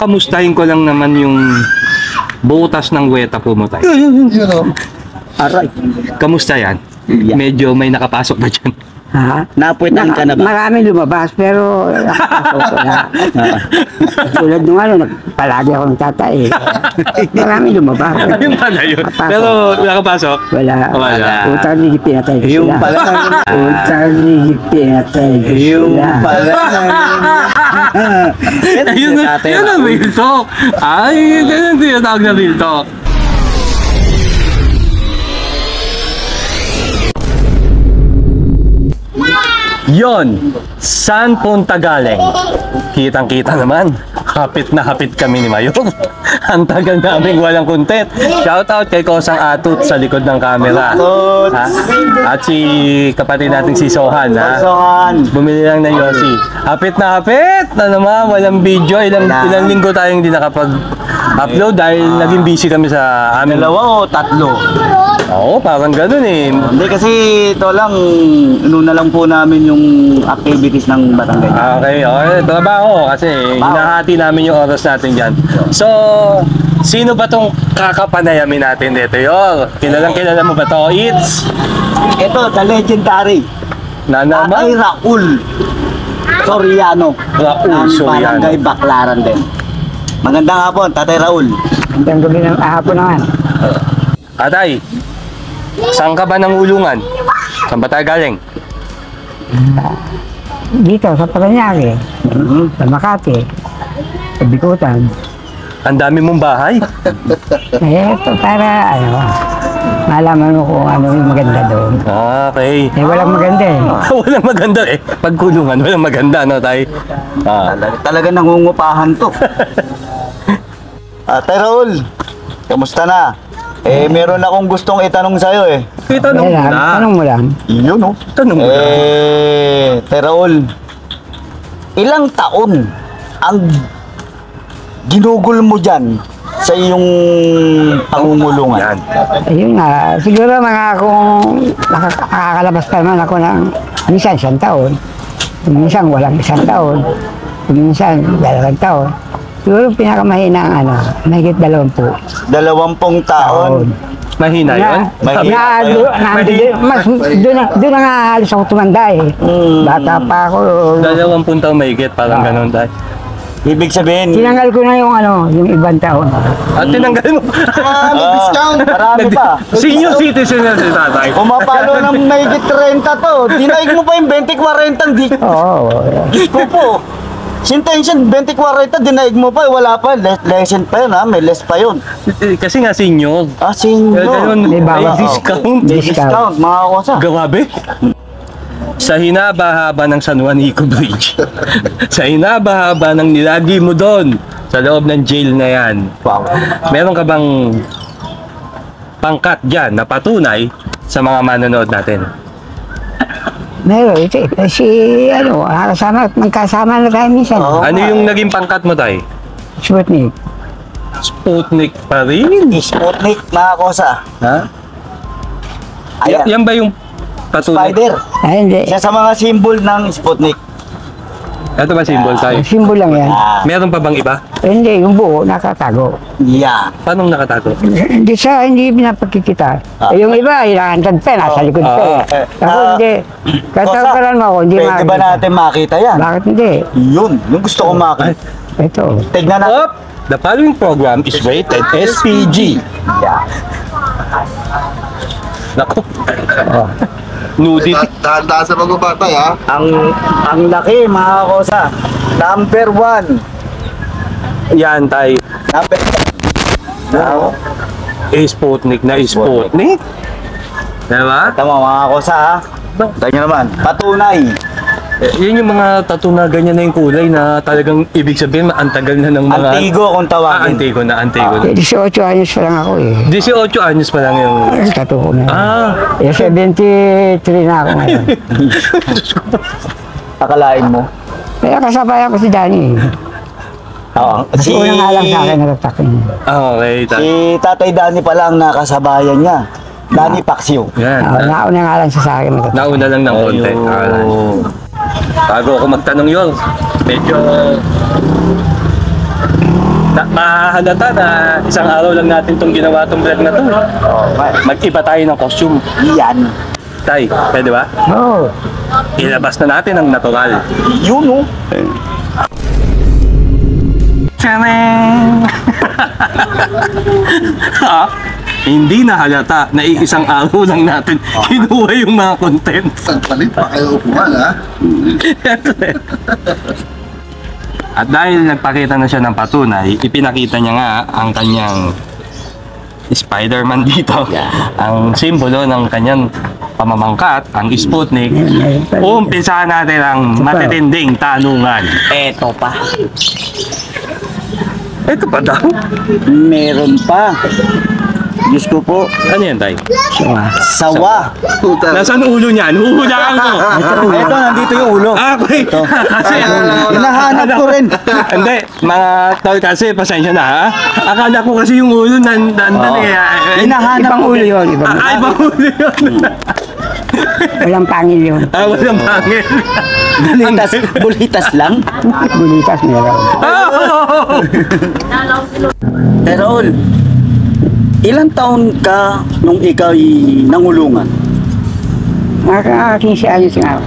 Kakamustahin ko lang naman yung butas ng weta po mo tayo. Aray. Kamusta yan? Yeah. Medyo may nakapasok ba dyan? Ha? Napuwitan ka na ba? Marami lumabas, pero nakapasok na. Tulad nung ano, palagi akong tatay. Marami lumabas. Ayun pala yun. Nakapasok. Pero nakapasok? Wala. Wala. Utang ligit pinatay ko Yung sila. pala. Utang ligit pinatay ko Yung sila. pala. Ayun na, yun ang real talk. Ay, yun ang tinatawag na real talk. Yon, saan punta galing? Kitang-kita naman. Hapit na hapit kami ni Mayor. Ang tagal namin walang content. Shoutout kay Kosang Atut sa likod ng camera. Ha? At si kapatid nating si Sohan. Ha? Sohan. Bumili lang ng Yossi. Hapit na hapit na naman. Walang video. Ilang linggo tayong hindi nakapag-upload dahil naging busy kami sa amin. 2 o 3? Oo, parang ganun eh. Hindi kasi ito lang, inuna lang po namin yung activities ng Barangay. Okay, okay. Trabaho kasi hinahati namin yung oras natin dyan. So, sino ba tong kakapanayamin natin dito? Yor, kilala mo ba to? It's Ito, the legendary. na Tatay naman? Raul Soriano. Raul ng Soriano. Barangay Baclaran din. Magandang hapon, Tatay Raul. Hanggang gabi ng ahapon naman. Atay, saan ka ba nangulungan? Saan ba tayo galing? Dito, sa Paranaque, sa Makati, sa Bikutan. Ang dami mong bahay. Eh, ito para, malaman mo kung ano yung maganda doon. Okay. Eh, walang maganda eh. Walang maganda eh. Pagkulungan, walang maganda, no, tay? Talaga nangungupahan to. Tatay Raul, kamusta na? Eh, meron akong gustong itanong sa'yo eh. Tanong mo na. Tanong mo lang. Yun, no? Tanong mo na. Tatay Raul, ilang taon ang ginugol mo dyan sa iyong pangungulungan? Yan. Ayun nga, siguro mga kung nakakalabas pa naman ako ng minsan 1 taon, minsan walang 1 taon, minsan 2 taon. Siguro pinakamahina ang mahigit 20. 20 taon. Mahina yun? Doon na nga alis ako tumanda eh. Bata pa ako. 20 taon mahigit, parang ganun tayo. Ibig sabihin, Tinanggal ko na yung ibang taon. At tinanggal mo. may discount. Marami pa. Senior citizen na si tatay. Pumapalo ng mahigit 30 to. Dinaig mo pa yung 20-40 di. Oo. Diyos ko po. Sintensyon, 20-40, dinaig mo pa. Wala pa. Lesson pa yun ha. May less pa yun. Kasi nga senior. Senior. May bawas. discount. May discount, mga kosa. Grabe. Sa hinaba-haba ng San Juanico Bridge. Sa hinaba-haba ng nilagi mo doon sa loob ng jail na yan. Wow. Meron ka bang pangkat dyan na patunay sa mga manonood natin? Meron, magkasama na tayo minsan. Ano yung naging pangkat mo, tay? Sputnik. Sputnik pa rin? Sputnik, mga kosa. Ha? Ayan. Yan ba yung patunay? Spider. Ay, hindi. Isa sa mga symbol ng Sputnik. Ito ba symbol tayo? Simbol lang yan. Meron pa bang iba? Hindi, yung buo, nakatago. Yeah. Paano nakatago? Hindi pinapagkikita. Yung iba, ilangantad pa, nasa likod pa. Ako hindi. Katakaran mo ako, hindi Pwede makikita. ba natin makita yan? Bakit hindi? Yun, yung gusto ko makita. Ito. Tignan natin. Up! The following program is rated SPG. Yeah. Naku. Nudity. Dahan-dahan sa pagbabatay, ha? Ang laki, mga kosa. Number 1. Yan, tay. Number 1. Sputnik na Sputnik. Diba? Tama, mga kosa, ha? Ganyan naman. Patunay. Yun yung mga tattoo na ganyan na yung kulay na talagang ibig sabihin ang tagal na ng mga... Antigo kung tawagin. Antigo na. 18 anyos pa lang ako eh. 18 anyos pa lang yung... Tattoo ko na. Ah! 73 na ako ngayon. Akalain mo. Kaya kasabayan ko si Danny. Oo. Kasi unang nga lang sa akin natatak niya. Okay. Si Tatay Danny pa lang nakasabayan niya. Danny Paxio. Yan. Nauna nga lang siya sa akin natatak. Nauna lang ng konti. Bago ako magtanong yun, medyo mahalata na isang araw lang natin itong ginawa itong vlog na to. Mag-iba tayo ng costume. Yan. Tay, pwede ba? Oo. Ilabas na natin ang natural. Yun, oh. Tcharam! Ha? Hindi na halata na isang araw lang natin kinuha yung mga content. Palit pa kayo upuan, ha? At dahil nagpakita na siya ng patunay, ipinakita niya nga ang kanyang Spider-Man dito. Ang simbolo ng kanyang pamamangkat, ang Sputnik. Umpisahan natin ang matitinding tanungan. Eto pa. Ito pa daw? Meron pa. Diyos ko po. Ano yan, Tay? Sawa. Nasaan ulo niyan? Huhulaan ko. Ito, nandito yung ulo. Ah, okay. Kasi, Hinahanap ko rin. Hindi, mga tol kasi, pasensya na ha. Akala ko kasi yung ulo nandun eh. Hinahanap Ibang ko ulo rin. yun. Ibang, Ay, ibang ulo yun. walang pangil yun. Ah, walang pangil. Bulitas lang. Bulitas meron. Oh! Pero, ilang taon ka nung ikaw nangulungan? Mga 15 anyos nga ako.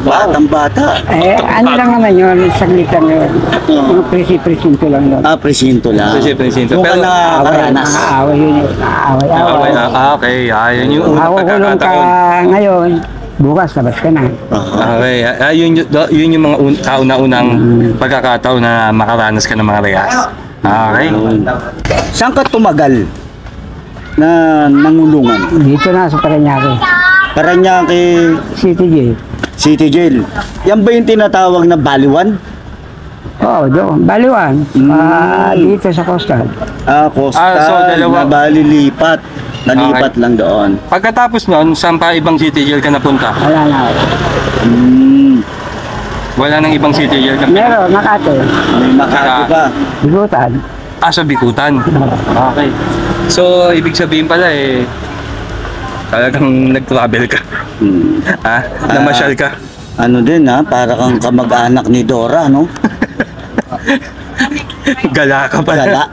Batang bata. Eh, ano lang naman yun, saglit lang yun. Mga presinto lang yun. Presinto lang. Presinto. Doon ka Pero- nakakaranas. Nakaaway yun eh. Nakaaway. Okay. Yun yung unang Makukulong ka pagkakataon. ngayon, bukas labas ka na. Okay. Yun yung mga kauna-unang pagkakataon na makaranas ka ng mga reyas. Okay. Saan ka tumagal na nangulungan? Dito na sa Paranaque. Paranaque City Jail. City Jail. Yan ba yung tinatawag na baliwan? Oo, doon. Baliwan. Dito sa Coastal. Coastal. So, dalawa. Na balilipat. Nalipat lang doon. Pagkatapos nun, saan pa ibang city jail ka napunta? Wala na. Wala nang ibang city jail ka Meron, Makati. May Makati pa. Bigutan. sa Bikutan. Okay. So, ibig sabihin pala talagang nag-travel ka. Ha? Namasyal ka. Ano din para kang kamag-anak ni Dora, no? Gala ka pala. Gala.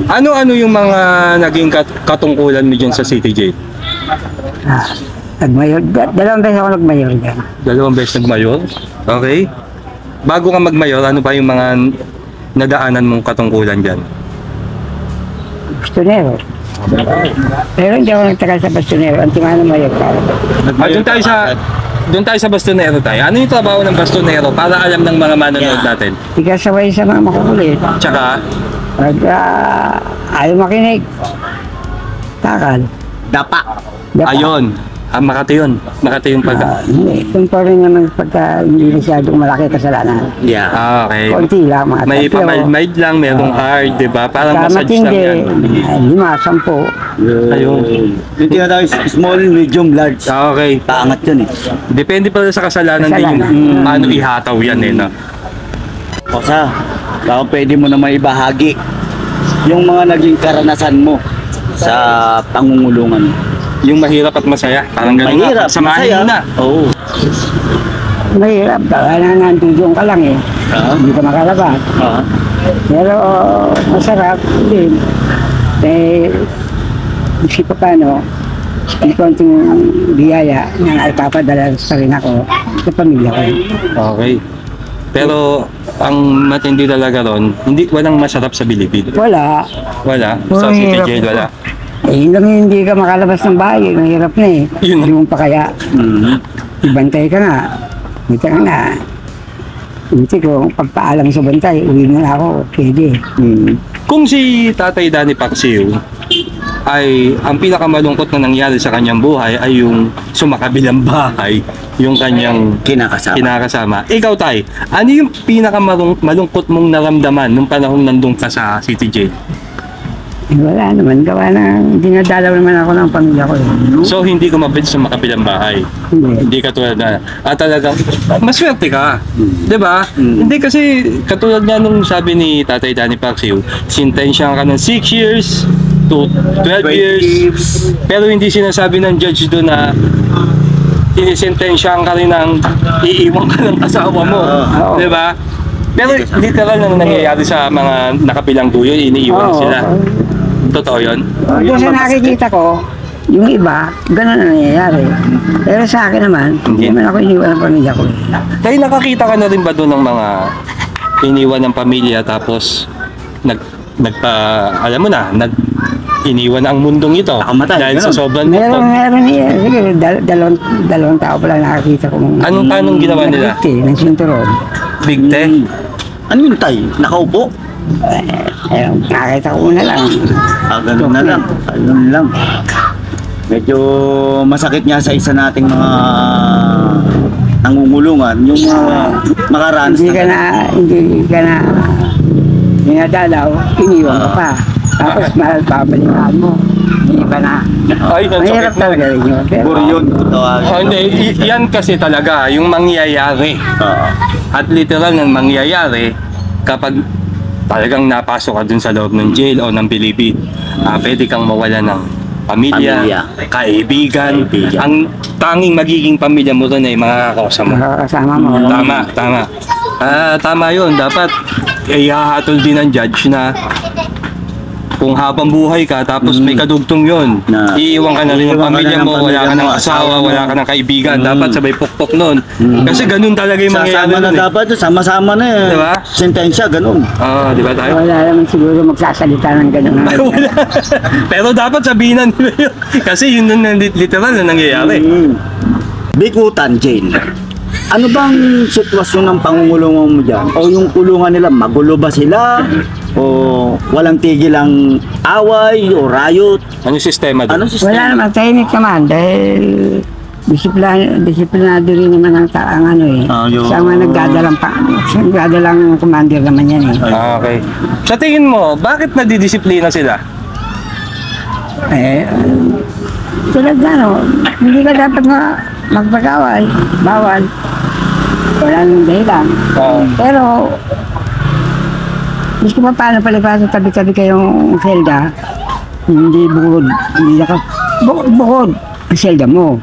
Ano-ano yung mga naging katungkulan mo dyan sa City Jail? Nagmayor. Dalawang beses ako nagmayor dyan. 2 beses nagmayor? Okay. Bago ka magmayor, ano pa yung mga nadaanan mong katungkulan dyan? Bastonero. Pero hindi ako nagtagal sa Bastonero. Ang timano mayor pa. Doon tayo sa bastonero tayo. Ano yung trabaho ng bastonero para alam ng mga manonood natin? Ikasaway sa mga makukulit. Tsaka, Pag ayaw makinig. Takal. Dapa. Dapa. ayun. Makati yun. Makati yung pagka. Hindi. Kung pa rin naman pagka hindi masyadong malaki kasalanan. Yeah. Okay. Konti lang mga May tatlo. mild lang, merong hard, di ba? Parang Sa massage lang matindi, yan. 5, 10. Ayun. Yung tinatawag small, medium, large. Okay. Paangat yun eh. Depende pala sa kasalanan din yung paano ihataw yan no? Kosa, baka pwede mo naman ibahagi yung mga naging karanasan mo sa pangungulungan. Yung mahirap at masaya. Parang ganun Mahirap, nga. Samahin masaya. mo na. Oo. Mahirap. Baka nandudong ka lang eh. Hindi ka makalabas. Pero masarap din. Eh, isip pa paano, may konting biyaya na ipapadala sa rin ako sa pamilya ko. Okay. Pero ang matindi talaga ron, walang masarap sa Bilibid. Wala. Wala. Sa City Mahirap. Jail, wala. Eh, yun lang yung hindi ka makalabas ng bahay. Mahirap na eh. Yun. Hindi mo pa kaya. Ibantay ka nga. Dito ka nga. Hindi ko, pagpaalam sa bantay, uwi mo na ako. Pwede. Kung si Tatay Danny Paksiw ay ang pinakamalungkot na nangyari sa kanyang buhay ay yung sumakabilang bahay, yung kanyang kinakasama. Ikaw, Tay, ano yung pinakamalungkot mong naramdaman nung panahon nandun ka sa City Jail? Eh, wala naman. Gawa na, dinadalaw naman ako ng pamilya ko. So, hindi ko mabit sa makabilang bahay. Hindi. Hindi katulad na, talagang, maswerte ka. Di ba? Hindi kasi, katulad nga nung sabi ni Tatay Danny Paksiw, sintensyahan ka ng 6 years to 12 years. Pero hindi sinasabi ng judge doon na sinisintensyahan ka rin ng iiwan ka ng asawa mo. Di ba? Pero literal na nangyayari sa mga nakabilang duyo, iniiwan Oo. sila. Totoo yun? Doon sa nakikita ko, yung iba, gano'n na nangyayari. Pero sa akin naman, hindi naman ako iniwan ng pamilya ko. Dahil nakakita ka na rin ba doon ng mga iniwan ng pamilya tapos alam mo na, iniwan ang mundong ito Nakamatay, dahil sa ganun. sobrang Meron niya. Sige, dalawang tao pala nakakita ko. Anong ginawa nila? Nag-50 ng sinturon. Bigte? Ano yun, tay? Nakaupo? Nakakita ko na lang. Ganun na lang. Ganun lang. Medyo masakit nga sa isa nating mga nangungulungan, yung mga makaranas Hindi ka na dinadalaw, iniwan ka pa. Tapos babalikan mo. Hindi pa na. Ay, ang Mahirap sakit na. talaga rin yun. Pero, Buryon, tawagin. Oh, hindi, yan kasi talaga, yung mangyayari. Oo. At literal ng mangyayari kapag talagang napasok ka dun sa loob ng jail o ng bilibid, pwede kang mawala ng pamilya, kaibigan. Ang tanging magiging pamilya mo rin ay makakakausa mo. makakasama mo. Tama. Tama yun. Dapat ihahatol din ng judge na kung habang buhay ka tapos may kadugtong yun, Na- iiwan ka na rin ng iiwan ka pamilya na ng mo, wala ka pamilya ng mo, asawa, asawa mo. wala ka ng kaibigan. Dapat sabay pukpok nun. Kasi ganun talaga yung mangyayari Sasama na nun eh. dapat, sama-sama na eh. Diba? Sentensya, ganun. Oo, di ba tayo? Wala naman siguro magsasalita ng gano'n. Wala. Pero dapat sabihin nila yun. Kasi yun na literal na nangyayari. Bikutan, Jane. Ano bang sitwasyon ng pangungulungan mo dyan? O yung kulungan nila, magulo ba sila? O walang tigil ang away o riot? Ano yung sistema doon? Anong Wala sistema? naman, tahimik naman dahil disiplinado rin naman ang taang ano eh. Yung- Sa mga nagdadalang commander naman yan eh. Okay. Sa tingin mo, bakit nadidisiplina sila? Tulad na no, hindi ka dapat magpag-away, bawal. Walang dahilan. Pero, gusto mo paano palipasan tabi-tabi kayong selda, hindi bukod, hindi naka, bukod ang selda mo.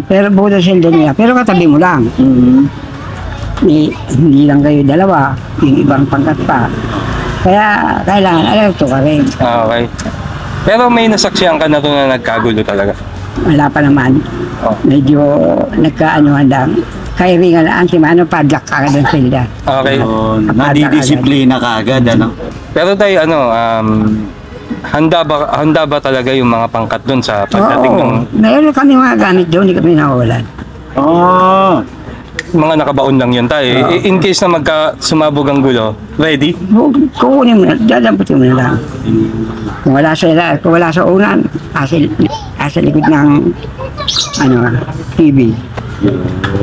Pero bukod ang selda niya, pero katabi mo lang. Hindi lang kayo dalawa, yung ibang pangkat pa. Kaya kailangan alerto ka rin. Okay. Pero may nasaksihan ka na doon na nagkagulo talaga. Wala pa naman. Oh. Medyo nagkaanuhan lang. Kaya ringan na antimano, padlock ka ng selda. Okay. Nadidisiplina ka agad, ano? Pero tayo, handa ba talaga yung mga pangkat doon sa pagdating ng Meron kami mga gamit doon, hindi kami nawawalan. mga nakabaon lang yun tayo? In case na sumabog ang gulo, ready? Kukunin mo na, dadamputin mo na lang. Kung wala sa unan, asa likod ng TV.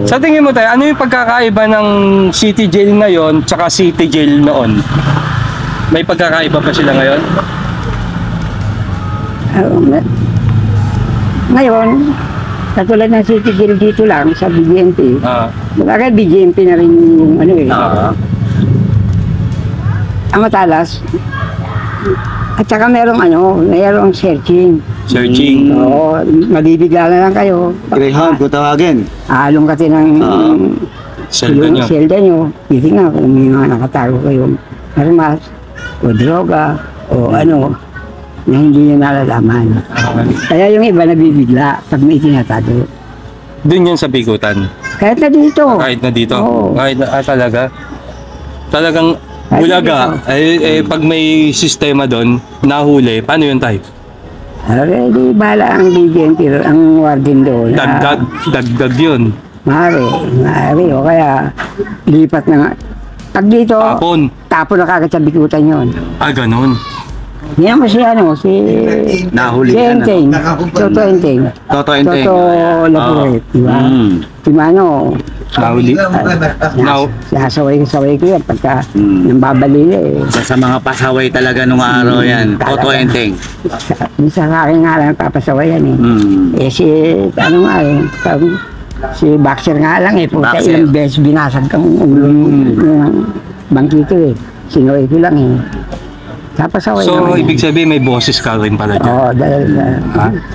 Sa tingin mo tayo, ano yung pagkakaiba ng city jail ngayon tsaka city jail noon? May pagkakaiba pa sila ngayon? Ngayon, katulad ng city jail dito lang sa BGMP, bagay BGMP na rin yung ang matalas. At saka merong searching. Searching. Oo, mabibigla na lang kayo. Greyhound, kung tawagin. Along kasi ng Selda nyo. selda nyo. Titignan kung may mga nakatago kayong armas o droga o na hindi nyo nalalaman. Kaya yung iba nabibigla pag may tinatago. Doon yun sa Bigutan. Kahit na dito. Kahit na dito. Oo. Kahit na, talaga. Talagang bulaga. Pag may sistema doon, nahuli, paano yun tayo? Di bala ang BGMP, ang warden doon. Dagdag yun. Maaari. O kaya lipat na nga. Pag dito, Tapon na kagad sa bikutan yun. Ganun. Yan mo si Nahuli si ka na. Enteng. Toto Enteng. Toto Enteng. Toto Lapuret. Diba? Si Mano, Nahuli. sasaway ko yan pagka nang babalila eh. Sa mga pasaway talaga nung araw yan. Toto Enteng. Minsan sa akin nga lang papasaway yan eh. Si Boxer nga lang eh. Puta Boxer. ilang beses binasag kang ulo ng bangkito eh. Sinaway ko lang eh. Papasaway So, naman yan. ibig sabihin may boses ka rin pala dyan. Oo, dahil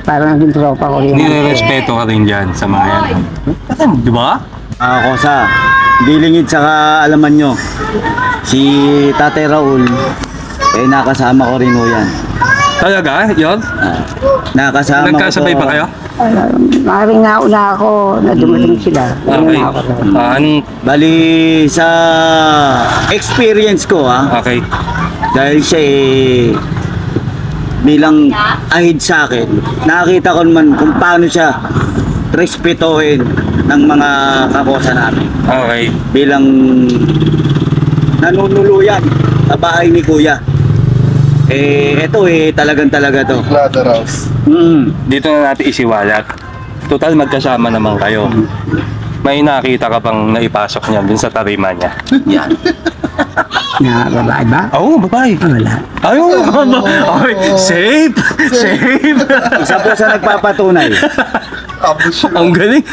parang naging tropa ko rin. Nire-respeto ka rin dyan sa mga yan. Di ba? Kosa, dilingid sa kaalaman nyo. Si Tatay Raul, nakasama ko rin ho yan. Talaga? Yun? Nakasama Nagkasabay ko. pa kayo? Maring nauna ako na dumating sila. Okay. Nauna ako. Anong... Bali, sa experience ko Okay. dahil siya bilang ahid sa akin, nakakita ko naman kung paano siya respetuhin ng mga kakosa namin. Okay. Bilang nanunuluyan sa bahay ni Kuya. Ito talagang talaga to. Ladder house. Dito na natin isiwalat. Total magkasama naman kayo. May nakita ka pang naipasok niya dun sa tarima niya. Yan. Na babae ba? Oo, babae. Wala. Ayun, okay. Safe! Safe! Isa po sa nagpapatunay. Tapos yun. Ang galing.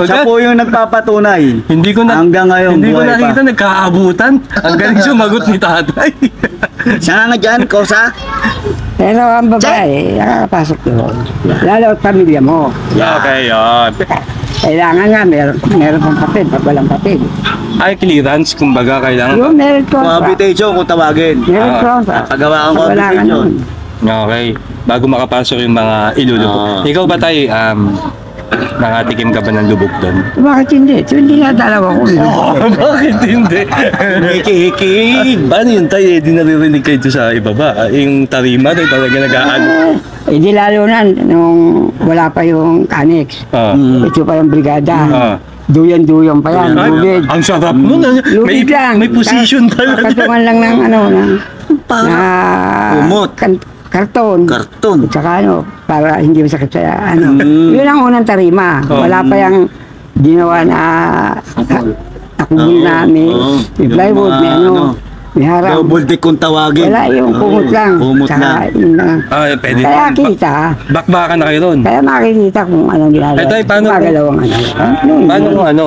Siya po yung nagpapatunay. Hindi ko na, Hanggang ngayon, hindi ko buhay nakita pa. nagkaabutan. Ang galing sumagot ni tatay. Siya nga dyan, Kosa. Pero ang babae, nakakapasok doon. Lalo at pamilya mo. Okay, yun. Kailangan nga, meron pang papel, pag walang papel. Ay, clearance, kumbaga, kailangan. Yung meron contract. Cohabitation kung tawagin. Meron contract. Pagawa ang Pag wala ka cohabitation. nun. Okay. Bago makapasok yung mga ilulubog. Ikaw ba tayo, nakatikim ka ba ng lubog doon? Bakit hindi? So, hindi na dalawa ko. Bakit hindi? Hikihikig. Paano yun tayo? Di naririnig kayo sa ibaba. Yung tarima tayo talaga nag-aano. Di lalo na nung wala pa yung annex. Ah. Ito pa yung brigada. Ah. Duyan-duyan pa yan. Ay, Lubid. ang sarap nun. Lubid lang. May position talaga. Katungan lang ng ano, na Kumot. karton. Karton. Tsaka ano, para hindi masakit sa ano. Mm. Yun ang unang tarima. Oh. Wala pa yung ginawa na nakubul na may plywood, may ano, may harap. Double deck kung tawagin. Wala yung kumot lang. Kumot Tsaka lang. yun lang. Pwede Kaya naman. kita. Bakbakan na kayo doon. Kaya makikita kung anong ginagawa. Ay, tay, paano- Gumagalaw ang ano. Paano kung ano?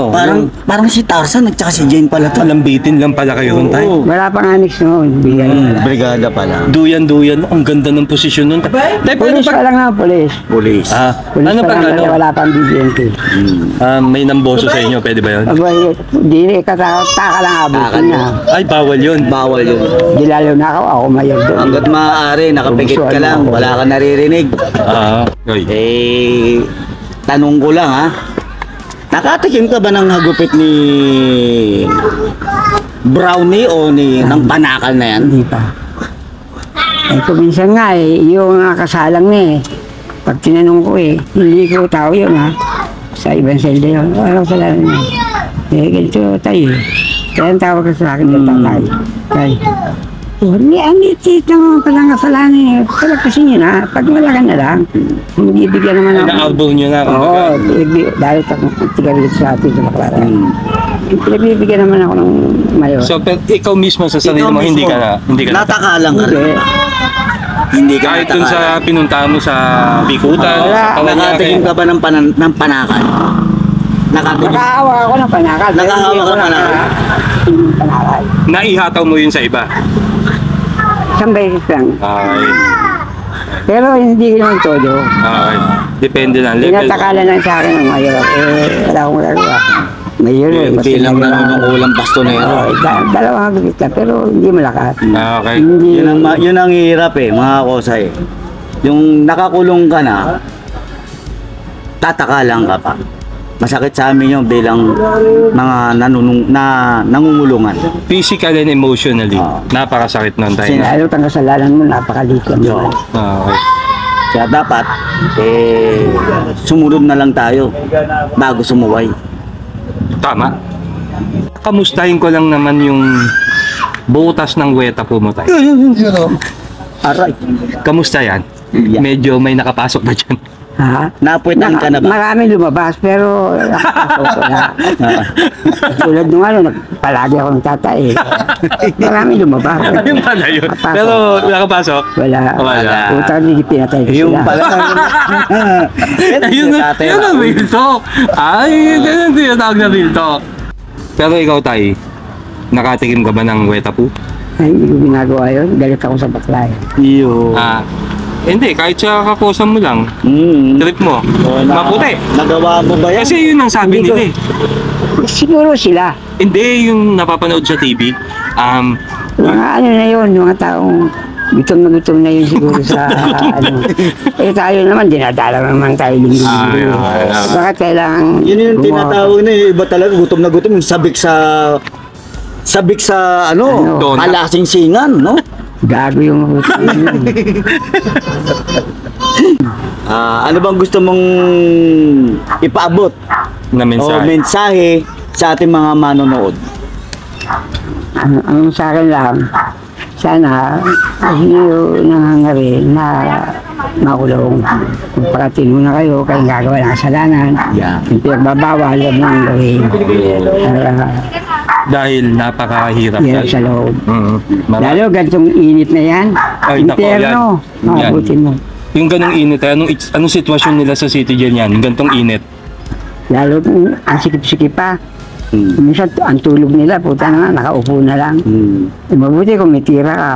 Parang si Tarzan at saka si Jane pala to. Palambitin lang pala kayo doon tayo. Wala pang annex noon. Bigyan wala. Brigada pala. Duyan-duyan. Ang ganda ng posisyon nun. Tay, paano Pulis pag... pa lang na, pulis. Police. Pulis Ano pa pag lang, ano? wala pang BBNP. May namboso sa inyo, pwede ba yun? Abay, di taka lang abutin na. Ay, bawal yun. Bawal yun. Di lalo na ako mayag doon. Hanggat maaari, nakapikit ka lang, wala ka naririnig. Oy. Tanong ko lang ha, nakatikim ka ba ng hagupit ni Brownie o ng panakal na yan? Hindi pa. Eh, kuminsan nga yung kasalang na pag tinanong ko hindi ko tao yun sa ibang selda yun. Ano kasalanan niya? Ganito tayo Kaya ang tawag ka sa akin ng tatay. Kaya, ang litit naman palang kasalanan kasi nyo na, pag malaki na lang, hindi bigyan naman ako. Na-album nyo na. Oo, dahil tigalit sa atin sa baklaran. Pinagbibigyan naman ako ng mayor. So, pero ikaw mismo sa sarili mo, hindi ka na. Natakalang ka rin. Hindi. Hindi ka Kahit dun natakalang. sa pinuntahan mo sa Bikutan, Wala. sa Nakatikim ka ba ng panakan? Nakatikim. Nakahawa ako ng panakal. Nakahawa ka ng panakal? Panakal. naihataw mo yun sa iba. Isang beses lang. Okay. Pero hindi naman todo. Okay. Depende lang. Level. Pinatakalan lang sa akin ng mayor. Wala akong magagawa. Mayor Bilang nanunungkulang bastonero. Dalawang hagupit lang, pero hindi malakas. Okay. Hindi. Yun ang hirap mga kosay. Yung nakakulong ka na, tatakalang ka pa. Masakit sa amin yung bilang mga nangungulungan. Physical and emotionally, Oo. napakasakit nun tayo. Sinalo ang kasalanan mo, napakaliit lang Yo. yun. Okay. Kaya dapat, sumunod na lang tayo bago sumuway. Tama. Kamustahin ko lang naman yung butas ng weta po mo tayo. Yun o. Aray. Kamusta yan? Yeah. Medyo may nakapasok ba dyan? Ha? Napuwitan ka na ba? Marami lumabas, pero wala. Tulad nung ano, palagi ako ng tatay. Marami lumabas. Ayun pala yun. Nakapasok. Pero nakapasok? Wala. Wala. Utang hindi pinatay ko Yung sila. pala. Ayun ang real talk. Ay, yun ang tinatawag na real talk. Pero ikaw, Tay, nakatikim ka ba ng weta po? Ay, hindi ko ginagawa yun. Galit ako sa baklay. Iyo. Hindi, kahit sa kakusan mo lang, Mm. trip mo, maputi. Nagawa mo ba yan? Kasi yun ang sabi Hindi ko- nila eh. Siguro sila. Hindi, yung napapanood sa TV. Mga ano na yun, mga taong gutom na yun siguro sa ano. Eh tayo naman, dinadala naman tayo linggo-linggo. Bakit kailangan Yun yung gumawa? tinatawag na iba talaga, gutom na gutom, yung sabik sa ano, Donut. alasing-singan, no? Gago yung gutom yun. Ano bang gusto mong ipaabot Na o mensahe. mensahe sa ating mga manonood? Ang sa akin lang, sana hindi yung nangangarin na makulong. Kung pakatin mo na kayo gagawa ng kasalanan, Yeah. yung pinagbabawal, huwag mong gawin. Dahil napakahirap. Yan sa loob. Marami. Lalo gantong init na yan, Ay, nako, interno, yan. makabutin mo. Yung ganong init, anong sitwasyon nila sa city dyan yan? Yung gantong init. Lalo kung ang sikip-sikip pa. Minsan ang tulog nila, puta na nga, nakaupo na lang. Eh, mabuti kung may tira ka,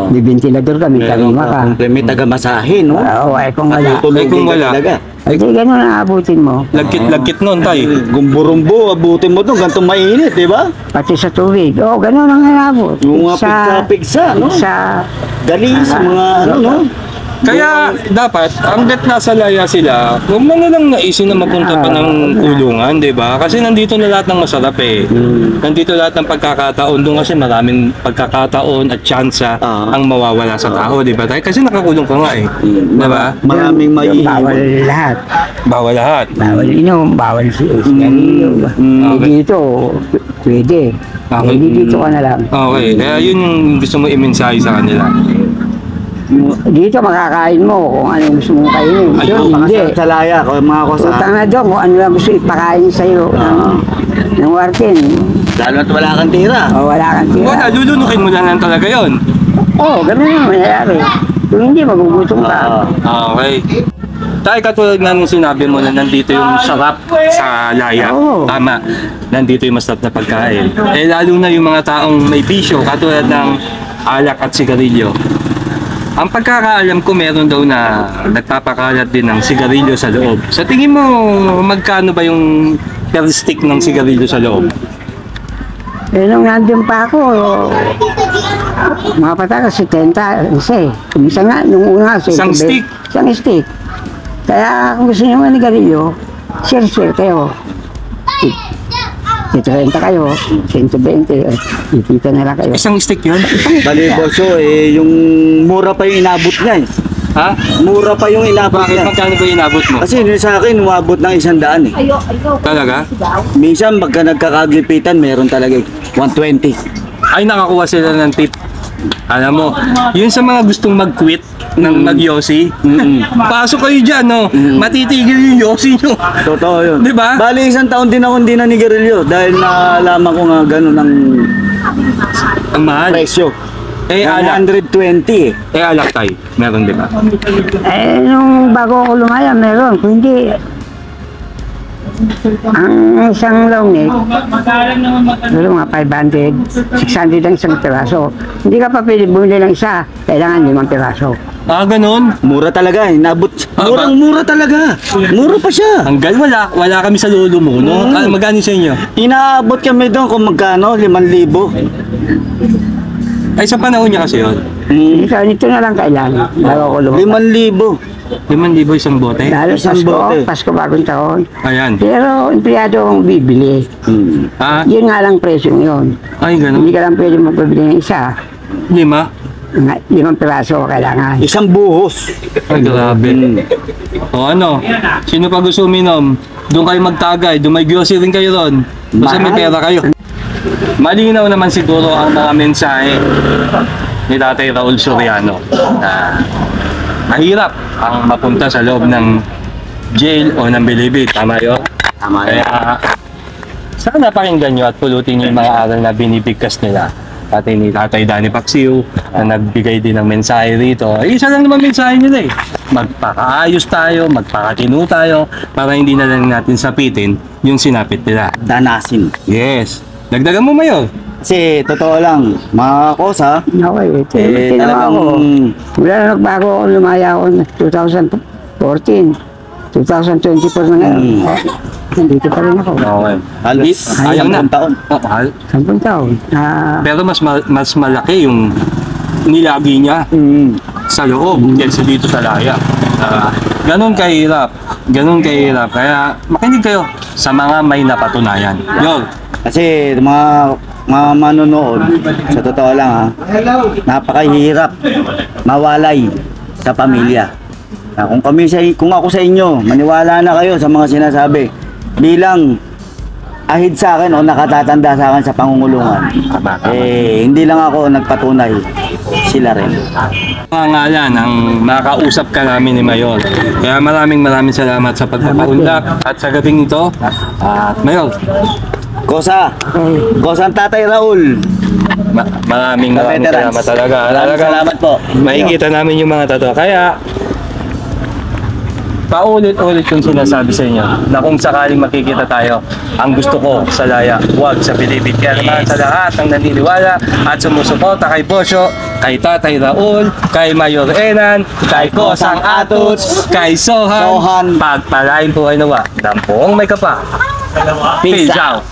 may ventilador ka, may tarima ka. Kung may taga-masahe, no? Oo, ay kung wala. Ay, kung wala. Talaga. Ay, di ganun ang abutin mo. Lagkit nun, tay. Gumburumbo, abutin mo doon, gantong mainit, di ba? Pati sa tubig. Oo, ganun ang inabot. Yung mga pigsa-pigsa, no? Sa, Galis, mga ano, no? Kaya dapat, hanggat nasa laya sila, huwag mo na lang naisin na mapunta pa ng kulungan, di ba? Kasi nandito na lahat ng masarap eh. Nandito lahat ng pagkakataon. Doon kasi maraming pagkakataon at tsansa ang mawawala sa tao, di ba? Kasi nakakulong ka nga eh. Di ba? Maraming bawal lahat. Bawal lahat. Bawal inom, bawal sigarilyo. Eh, dito, pwede. Okay. Eh, dito ka na lang. Okay, kaya yun yung gusto mo i-mensahe sa kanila. Dito makakain mo kung ano gusto mong kainin. Doon, hindi. Sa laya, mga kosa. Utang na doon kung ano lang gusto ipakain sa'yo ng working. Lalo at wala kang tira. O wala kang tira. Wala, lulunukin mo lang talaga yon. Oo, ganun yung mangyayari. Kung hindi, magugutom ka. Okay. Tayo katulad nga nung sinabi mo na nandito yung sarap sa laya. Oo. Tama. Nandito yung masarap na pagkain. Eh lalo na yung mga taong may bisyo katulad ng alak at sigarilyo. Ang pagkakaalam ko meron daw na nagpapakalat din ng sigarilyo sa loob. Sa tingin mo, magkano ba yung per stick ng sigarilyo sa loob? Eh, nung nandun pa ako, mga patakas, 70, isa eh. Minsan nga, nung una, Isang stick? Isang stick. Kaya kung gusto nyo manigarilyo, share kayo. 30 kayo, 120, itita na lang kayo. Isang stick yun? Bali, Bosyo, yung mura pa yung inabot niya eh. Ha? Mura pa yung inabot Bakit? niya. Magkano ba inabot mo? Kasi yun sa akin, umabot ng 100 eh. Talaga? Minsan, pagka nagkakaglipitan, meron talaga 120. Ay nakakuha sila ng tip. Alam mo, yun sa mga gustong mag-quit ng mag-yosi, pasok kayo dyan, no? Matitigil yung yosi nyo. Totoo yun. Di ba? Bali, isang taon din ako hindi nanigarilyo dahil nalaman ko nga gano'n ang Ang mahal. presyo. Eh, alak. 120 eh. Eh, alak tayo. Meron, di ba? Eh, nung bago ako lumaya, meron. Kung hindi, ang isang long neck, pero mga 500, 600 ang isang piraso. Hindi ka pa pwede bumili ng isa, kailangan 5 piraso. Ah, ganun. Mura talaga eh. Nabot. ba? Mura talaga. Mura pa siya. Hanggang wala kami sa lolo mo, no? Magkano sa inyo? Inaabot kami doon kung magkano, 5,000. Ay, sa panahon niya kasi yun. Nito na lang kailangan, bago ako lumaya. 5,000. 5,000 isang bote. Lalo Isang Pasko, bote. Pasko bagong taon. Ayan. Pero empleyado akong bibili. Ah, Yun nga lang presyo yun. ay, ganun. Hindi ka lang pwede magpabili ng isa. 5? 5 piraso kailangan. Isang buhos. Ay, grabe. O ano, sino pa gusto uminom? Doon kayo magtagay, doon may grocery rin kayo ron. Basta may pera kayo. Malinaw naman siguro ang mga mensahe ni Tatay Raul Soriano na mahirap ang mapunta sa loob ng jail o ng bilibid. Tama yun? Tama Kaya sana pakinggan nyo at pulutin nyo yung mga aral na binibigkas nila. Pati ni Tatay Danny Paksiw na nagbigay din ng mensahe rito. Isa lang naman mensahe nila eh. Magpakaayos tayo, magpakatino tayo para hindi na lang natin sapitin yung sinapit nila. Danasin. Yes. Dagdagan mo, Mayor. Kasi totoo lang, mga kosa, Okay, tinawa talagang ko. Wala na nagbago ako, lumaya ako ng 2014. 2024 na ngayon. Nandito pa rin ako. Okay. Halos Ayaw na. 10 taon. Oh, 10 taon. pero mas malaki yung nilagi niya sa loob kaysa dito sa laya. Ganun kahirap. Kaya makinig kayo sa mga may napatunayan. Yun. Kasi mga manonood, sa totoo lang ha, napakahirap mawalay sa pamilya. Kung ako sa inyo, maniwala na kayo sa mga sinasabi. Bilang ahid sa akin o nakatatanda sa akin sa pangungulungan, hindi lang ako nagpatunay, sila rin. Mga ngalan ang makausap ka namin ni Mayor. Kaya maraming salamat sa pagpapaunlak at sa gabing ito. At Mayor, Kosang Tatay Raul. maraming Veterans. salamat talaga. Maraming salamat po. Makikita namin yung mga totoo. Kaya, paulit-ulit yung sinasabi sa inyo na kung sakaling makikita tayo, ang gusto ko sa laya, huwag sa Bilibid. Kaya naman sa lahat ng naniniwala at sumusuporta kay Bosyo, kay Tatay Raul, kay Mayor Enan, kay Kosang Atuts, kay Sohan, Sohan. pagpalain po ay nawa ng buong may kapa. Peace out!